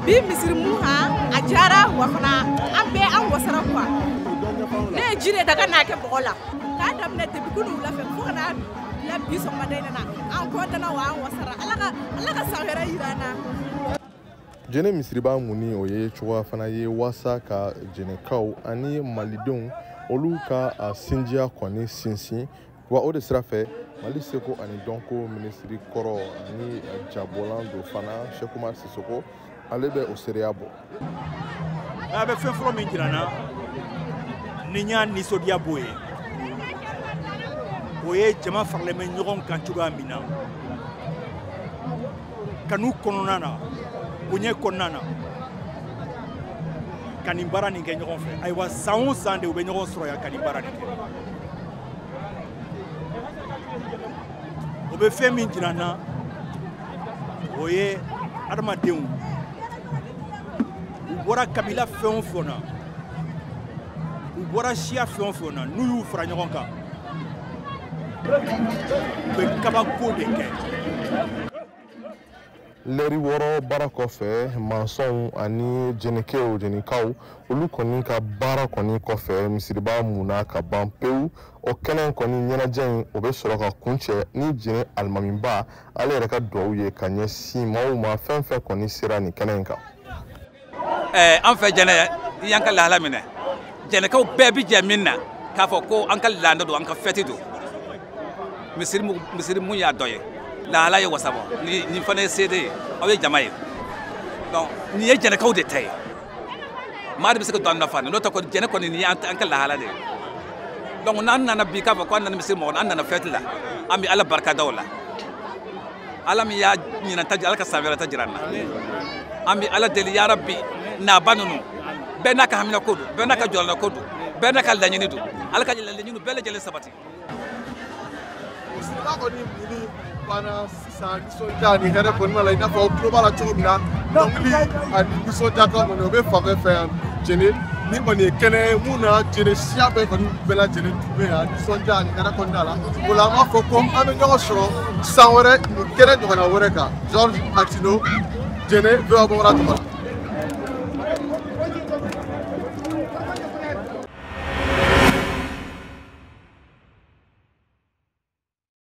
bi misirimu ha ajara wa fana an bɛ an wasara quoi ne ye jire daga n'a kɛ bɔgɔ la k'a daminɛ depuis kunu wula fɛ fo ka na bila bi sɔgɔmada in na an kɔntana wa an wasara ala ka san wɛrɛ yira an na. Jɛnɛ misiriba muni o ye cogoya fana ye wasa ka jɛnɛkaw ani malidenw olu ka sinjiya kɔni sinsin wa o de sira fɛ Mali seko ani dɔnko minisiri kɔrɔ ani jabɔlan do fana Sheikh Umar Sisoko ale bɛ o seereya bɔ. A bɛ fɛn fɔlɔ min jira n na ni n y'a nisɔndiya b'o ye o ye jama faralen bɛ ɲɔgɔn kan cogoya min na kanu kɔnɔna na bonya kɔnɔna na ka nin baara nin kɛ ɲɔgɔn fɛ ayiwa san o san de u bɛ ɲɔgɔn sɔrɔ yan ka nin baara nin kɛ o bɛ fɛn min jira n na o ye adamadenw u bɔra kabila fɛn o fɛn na u bɔra siya fɛn o fɛn na n'u y'u fara ɲɔgɔn kan u bɛ kabako de kɛ. Lɛri wɔɔrɔ baara kɔfɛ mansɔnw ani jɛnɛkaw olu kɔni ka baara kɔni kɔfɛ misiriba munna ka ban pewu o kɛnɛ kɔni ɲɛnajɛ in o bɛ sɔrɔ ka kuncɛ ni jɛnɛ alimamiba ale yɛrɛ ka duwawu ye ka ɲɛsin maaw ma fɛn fɛn kɔni sera nin kɛnɛ in kan. An fɛ jɛnɛ y'an ka lahala minɛ jɛnɛkaw bɛɛ bi jɛ min na k'a fɔ ko an ka laada don an ka fɛti don misiri mun y'a dɔ ye lahala ye wasabɔ nin fana ye seede ye aw ye jama ye donc nin ye jɛnɛkaw de ta ye maa de bɛ se ka don an nafa n'o tɛ kɔni jɛnɛ kɔni nin ye an ka lahala de ye donc n'an nana bi k'a fɔ ko an nana misiri mɔgɔ an nana fɛti la an bɛ ala barika da o la ala min y'a ɲinata ala ka san wɛrɛ ta jira an na an bɛ ala deli ya rabbi naaba ninnu bɛɛ n'a ka hamina ko don bɛɛ n'a ka jɔlana ko don bɛɛ n'a ka laɲini don ala ka laɲini bɛɛ lajɛlen sabati. Bana sisan nisɔndiya ni hɛrɛ kɔnɔna la i n'a fɔ tulo b'a la cogo min na dɔnkili ani nisɔndiya kan kɔni o bɛ fan bɛɛ fɛ yan jɛnɛ ni kɔni ye kɛnɛ ye mun na jɛnɛ siya bɛɛ kɔni bɛɛ lajɛlen tun bɛ yan nisɔndiya ani hɛrɛ kɔnɔna la o la an b'a fɔ ko an bɛ ɲɔgɔn sɔrɔ san wɛrɛ nin kɛnɛ ɲɔgɔnna wɛrɛ kan George Atino jɛnɛ bɛɛ b'a bɔ tuma la.